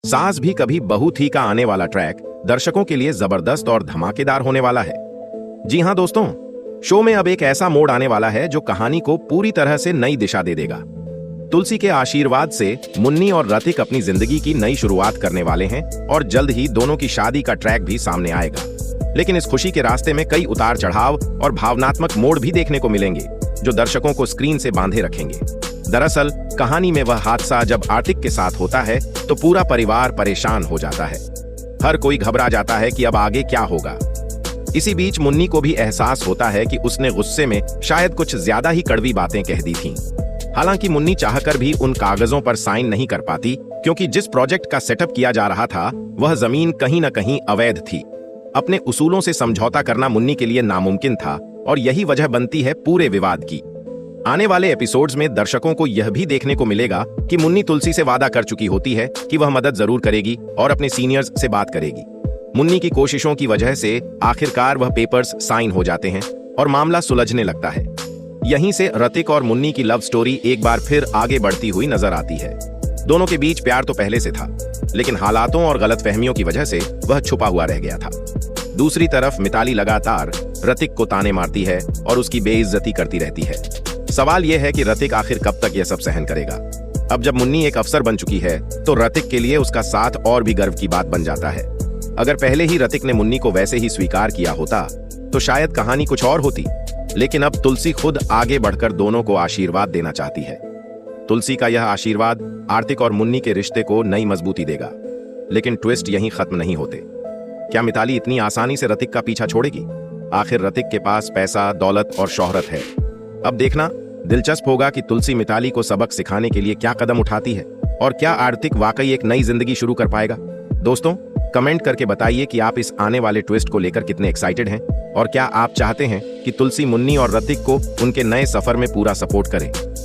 सास भी कभी बहू थी का आने वाला ट्रैक दर्शकों के लिए जबरदस्त और धमाकेदार होने वाला है। जी हां दोस्तों, शो में अब एक ऐसा मोड़ आने वाला है जो कहानी को पूरी तरह से नई दिशा दे देगा। तुलसी के आशीर्वाद से मुन्नी और रतिक अपनी जिंदगी की नई शुरुआत करने वाले हैं और जल्द ही दोनों की शादी का ट्रैक भी सामने आएगा। लेकिन इस खुशी के रास्ते में कई उतार चढ़ाव और भावनात्मक मोड़ भी देखने को मिलेंगे जो दर्शकों को स्क्रीन से बांधे रखेंगे। दरअसल कहानी में वह हादसा जब आर्तिक के साथ होता है तो पूरा परिवार परेशान हो जाता है। हर कोई घबरा जाता है कि अब आगे क्या होगा। इसी बीच मुन्नी को भी एहसास होता है कि उसने गुस्से में शायद कुछ ज्यादा ही कड़वी बातें कह दी थीं। हालांकि मुन्नी चाहकर भी उन कागजों पर साइन नहीं कर पाती क्योंकि जिस प्रोजेक्ट का सेटअप किया जा रहा था वह जमीन कहीं न कहीं अवैध थी। अपने उसूलों से समझौता करना मुन्नी के लिए नामुमकिन था और यही वजह बनती है पूरे विवाद की। आने वाले एपिसोड्स में दर्शकों को यह भी देखने को मिलेगा कि मुन्नी तुलसी से वादा कर चुकी होती है कि वह मदद जरूर करेगी और अपने सीनियर्स से बात करेगी। मुन्नी की कोशिशों की वजह से आखिरकार वह पेपर्स साइन हो जाते हैं और मामला सुलझने लगता है। यहीं से रतिक और मुन्नी की लव स्टोरी एक बार फिर आगे बढ़ती हुई नजर आती है। दोनों के बीच प्यार तो पहले से था, लेकिन हालातों और गलतफहमियों की वजह से वह छुपा हुआ रह गया था। दूसरी तरफ मिताली लगातार रतिक को ताने मारती है और उसकी बेइज्जती करती रहती है। सवाल यह है कि रतिक आखिर कब तक यह सब सहन करेगा। अब जब मुन्नी एक अफसर बन चुकी है तो रतिक के लिए उसका साथ और भी गर्व की बात बन जाता है। अगर पहले ही रतिक ने मुन्नी को वैसे ही स्वीकार किया होता तो शायद कहानी कुछ और होती, लेकिन अब तुलसी खुद आगे बढ़कर दोनों को आशीर्वाद देना चाहती है। तुलसी का यह आशीर्वाद आर्तिक और मुन्नी के रिश्ते को नई मजबूती देगा। लेकिन ट्विस्ट यहीं खत्म नहीं होते। क्या मिताली इतनी आसानी से रतिक का पीछा छोड़ेगी? आखिर रतिक के पास पैसा, दौलत और शोहरत है। अब देखना दिलचस्प होगा कि तुलसी मिताली को सबक सिखाने के लिए क्या कदम उठाती है और क्या आर्तिक वाकई एक नई जिंदगी शुरू कर पाएगा। दोस्तों, कमेंट करके बताइए कि आप इस आने वाले ट्विस्ट को लेकर कितने एक्साइटेड हैं और क्या आप चाहते हैं कि तुलसी मुन्नी और रतिक को उनके नए सफर में पूरा सपोर्ट करें।